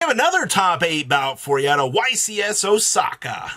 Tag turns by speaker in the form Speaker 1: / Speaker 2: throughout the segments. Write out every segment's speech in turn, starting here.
Speaker 1: We have another top 8 bout for you out of YCS Osaka.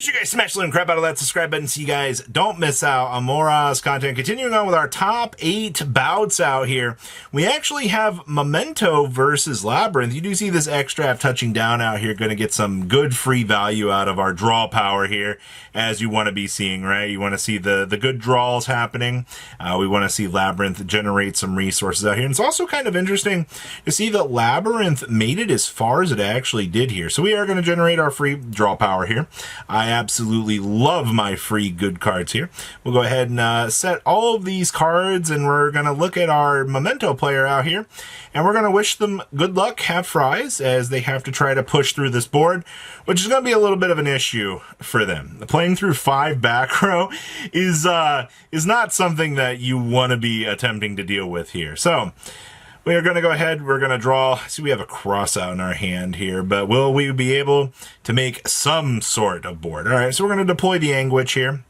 Speaker 1: You guys smash the crap out of that subscribe button so you guys don't miss out on more Oz content. Continuing on with our top 8 bouts out here, we actually have Memento versus Labrynth. You do see this X-Draft touching down out here, going to get some good free value out of our draw power here, as you want to be seeing, right? You want to see the good draws happening. We want to see Labrynth generate some resources out here. And it's also kind of interesting to see that Labrynth made it as far as it actually did here. So we are going to generate our free draw power here. I absolutely love my free good cards here. We'll go ahead and set all of these cards, and we're going to look at our Memento player out here, and we're going to wish them good luck, have fries, as they have to try to push through this board, which is going to be a little bit of an issue for them. Playing through 5 back row is not something that you want to be attempting to deal with here. So we are going to go ahead, we're going to draw, see we have a cross out in our hand here, but will we be able to make some sort of board? All right, so we're going to deploy the Anguish here.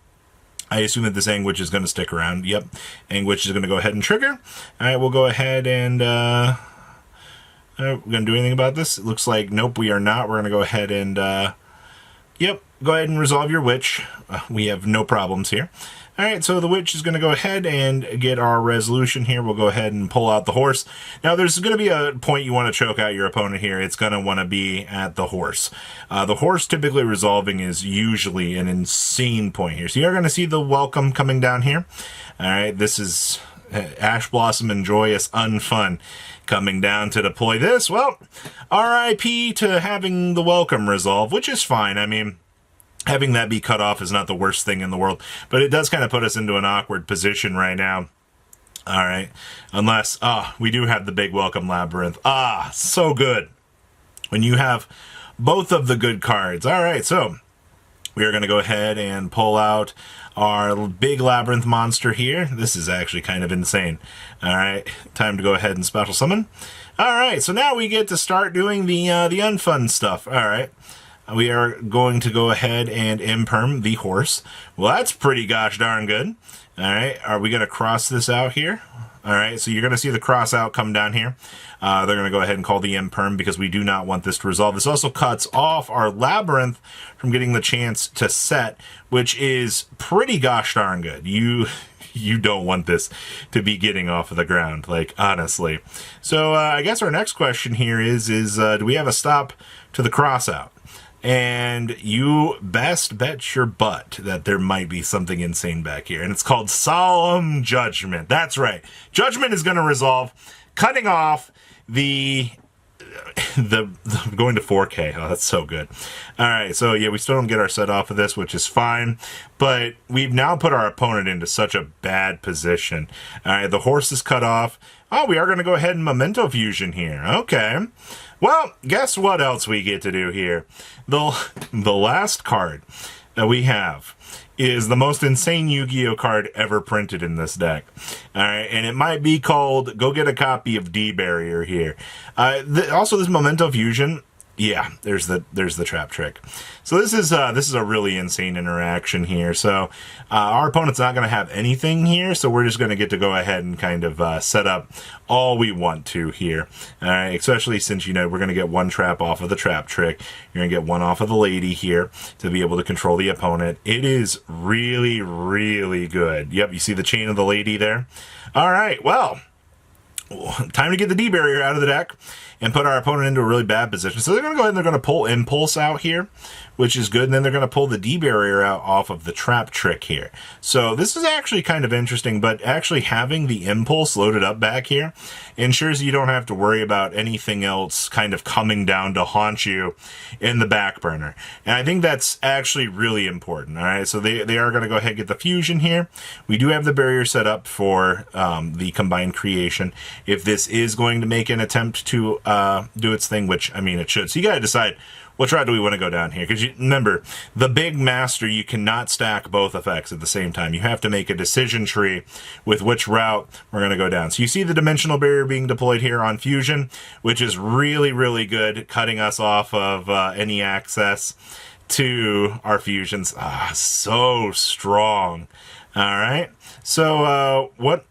Speaker 1: I assume that this Anguish is going to stick around. Yep, Anguish is going to go ahead and trigger. All right, we'll go ahead and, we're going to do anything about this? It looks like, nope, we are not. We're going to go ahead and, yep, go ahead and resolve your witch. We have no problems here. All right, so the witch is going to go ahead and get our resolution here. We'll go ahead and pull out the horse. Now, there's going to be a point you want to choke out your opponent here. It's going to want to be at the horse. The horse typically resolving is usually an insane point here. So you're going to see the welcome coming down here. All right, this is Ash Blossom and Joyous Unfun coming down to deploy this. Well, RIP to having the welcome resolve, which is fine. I mean, having that be cut off is not the worst thing in the world, but it does kind of put us into an awkward position right now. All right, unless, we do have the big welcome Labrynth. So good when you have both of the good cards. All right, so we are going to go ahead and pull out our big Labrynth monster here. This is actually kind of insane. All right, time to go ahead and special summon. All right, so now we get to start doing the unfun stuff. All right. We are going to go ahead and imperm the horse. Well, that's pretty gosh darn good. All right, are we going to cross this out here? All right, so you're going to see the cross out come down here. They're going to go ahead and call the imperm because we do not want this to resolve. This also cuts off our Labrynth from getting the chance to set, which is pretty gosh darn good. You don't want this to be getting off of the ground, like, honestly. So I guess our next question here is do we have a stop to the cross out? And you best bet your butt that there might be something insane back here. And it's called Solemn Judgment. That's right. Judgment is going to resolve, cutting off the going to 4K. Oh, that's so good. All right, so yeah, we still don't get our set off of this, which is fine, but we've now put our opponent into such a bad position. All right, the horse is cut off. Oh, we are going to go ahead and Memento Fusion here. Okay. Well, guess what else we get to do here? The last card that we have is the most insane Yu-Gi-Oh card ever printed in this deck. All right, and it might be called, go get a copy of D-Barrier here. Also, this Memento Fusion, yeah, there's the trap trick. So this is a really insane interaction here. So our opponent's not going to have anything here, so we're just going to get to go ahead and kind of set up all we want to here. All right, especially since, you know, we're going to get one trap off of the trap trick. You're going to get one off of the lady here to be able to control the opponent. It is really, really good. Yep, you see the chain of the lady there? All right, well, time to get the D-Barrier out of the deck and put our opponent into a really bad position. So they're going to go ahead and they're going to pull Impulse out here, which is good. And then they're going to pull the D-Barrier out off of the Trap Trick here. So this is actually kind of interesting, but actually having the Impulse loaded up back here ensures you don't have to worry about anything else kind of coming down to haunt you in the back burner. And I think that's actually really important. All right, so they are going to go ahead and get the fusion here. We do have the barrier set up for the combined creation. If this is going to make an attempt to do its thing, which, I mean, it should. So you got to decide which route do we want to go down here? Because remember, the big master, you cannot stack both effects at the same time. You have to make a decision tree with which route we're going to go down. So you see the dimensional barrier being deployed here on fusion, which is really, really good, cutting us off of any access to our fusions. So strong. All right. So what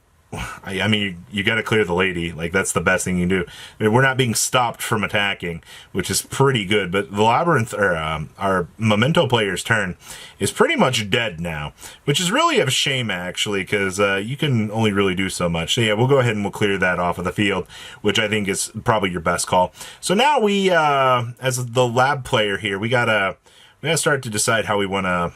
Speaker 1: I mean, you got to clear the lady. Like, that's the best thing you can do. I mean, we're not being stopped from attacking, which is pretty good. But the Labrynth, or our Memento player's turn, is pretty much dead now, which is really a shame, actually, because you can only really do so much. So, yeah, we'll go ahead and we'll clear that off of the field, which I think is probably your best call. So now we, as the lab player here, we gotta start to decide how we want to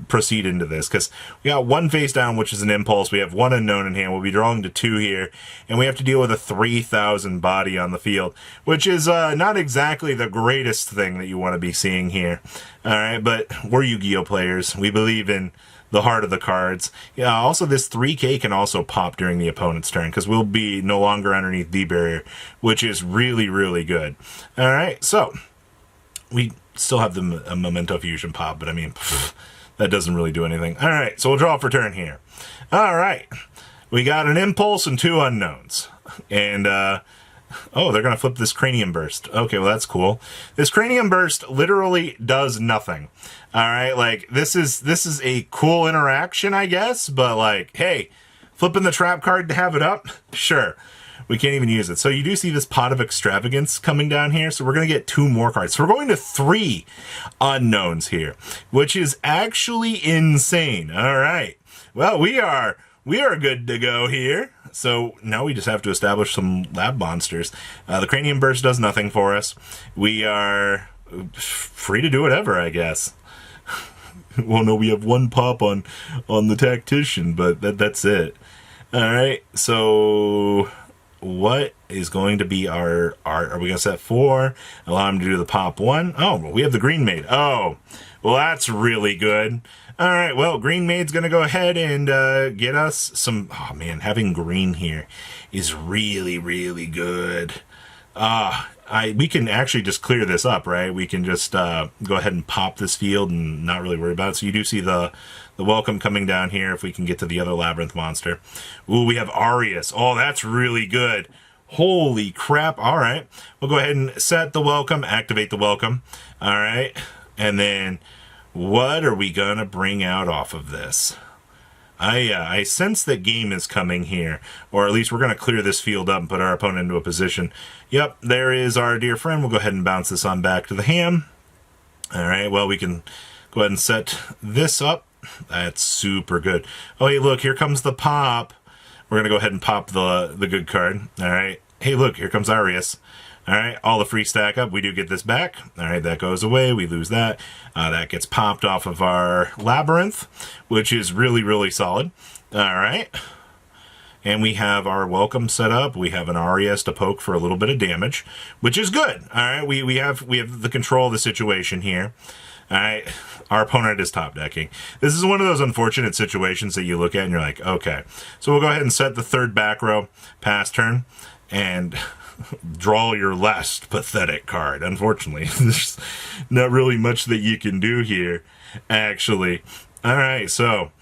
Speaker 1: proceed into this, because we got one face down, which is an impulse. We have one unknown in hand. We'll be drawing to 2 here, and we have to deal with a 3,000 body on the field, which is not exactly the greatest thing that you want to be seeing here. All right, but we're Yu-Gi-Oh players. We believe in the heart of the cards. Yeah. Also, this 3K can also pop during the opponent's turn, because we'll be no longer underneath the barrier, which is really, really good. All right, so we still have the Memento Fusion pop, but I mean, that doesn't really do anything. All right, so we'll draw for turn here. All right, we got an impulse and 2 unknowns. And, oh, they're going to flip this Cranium Burst. Okay, well, that's cool. This Cranium Burst literally does nothing. All right, like, this is a cool interaction, I guess, but, like, hey, flipping the trap card to have it up? Sure. We can't even use it. So you do see this Pot of Extravagance coming down here. So we're going to get 2 more cards. So we're going to 3 unknowns here, which is actually insane. All right. Well, we are good to go here. So now we just have to establish some lab monsters. The Cranium Burst does nothing for us. We are free to do whatever, I guess. Well, no, we have 1 pop on the Tactician, but that's it. All right. So what is going to be our are we going to set 4, allow him to do the pop 1? Oh, we have the Green Maid. Oh, well, that's really good. All right, well, Green Maid's going to go ahead and get us some, oh man, having green here is really, really good. We can actually just clear this up, right? We can just go ahead and pop this field and not really worry about it. So you do see the welcome coming down here if we can get to the other Labrynth monster. Ooh, we have Arius. Oh, that's really good. Holy crap. All right. We'll go ahead and set the welcome, activate the welcome. All right. And then what are we going to bring out off of this? I sense that game is coming here, or at least we're going to clear this field up and put our opponent into a position. Yep, there is our dear friend. We'll go ahead and bounce this on back to the hand. All right, well, we can go ahead and set this up. That's super good. Oh, hey, look, here comes the pop. We're going to go ahead and pop the good card. All right. Hey, look, here comes Arius. All right, all the free stack up. We do get this back. All right, that goes away. We lose that. That gets popped off of our Labrynth, which is really, really solid. All right. And we have our welcome set up. We have an Arius to poke for a little bit of damage, which is good. All right, we have the control of the situation here. All right, our opponent is top decking. This is one of those unfortunate situations that you look at and you're like, okay. So we'll go ahead and set the 3rd back row, pass turn, and draw your last pathetic card. Unfortunately, there's not really much that you can do here, actually. All right, so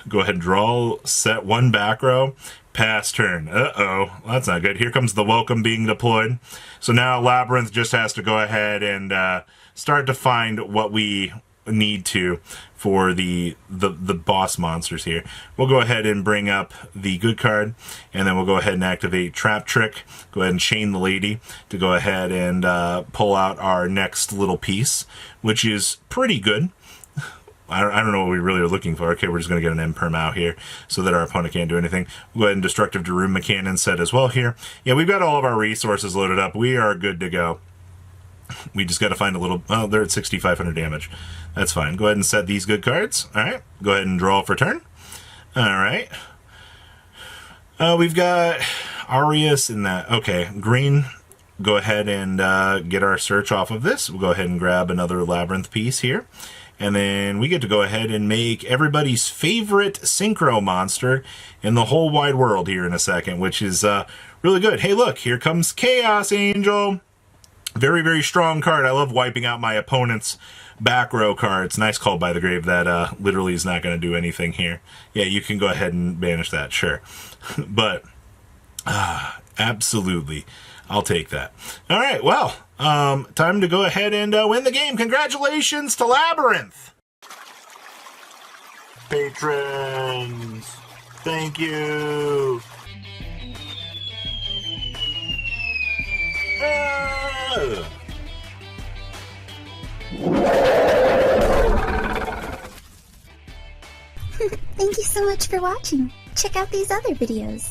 Speaker 1: go ahead and draw, set 1 back row, pass turn. Uh-oh, that's not good. Here comes the welcome being deployed. So now Labrynth just has to go ahead and start to find what we need to for the boss monsters here. We'll go ahead and bring up the good card, and then we'll go ahead and activate Trap Trick. Go ahead and chain the lady to go ahead and pull out our next little piece, which is pretty good. I don't know what we really are looking for. Okay, we're just going to get an Imperm out here so that our opponent can't do anything. We'll go ahead and Destructive Daruma Cannon set as well here. Yeah, we've got all of our resources loaded up. We are good to go. We just got to find a little... Oh, they're at 6,500 damage. That's fine. Go ahead and set these good cards. All right. Go ahead and draw for turn. All right. We've got Arius in that. Okay, green. Go ahead and get our search off of this. We'll go ahead and grab another Labrynth piece here. And then we get to go ahead and make everybody's favorite synchro monster in the whole wide world here in a second, which is really good. Hey, look, here comes Chaos Angel. Very, very strong card. I love wiping out my opponent's back row cards. Nice call by the grave. That literally is not going to do anything here. Yeah, you can go ahead and banish that, sure. But absolutely, I'll take that. All right, well, time to go ahead and win the game. Congratulations to Labrynth. Patrons. Thank you.
Speaker 2: Thank you so much for watching. Check out these other videos.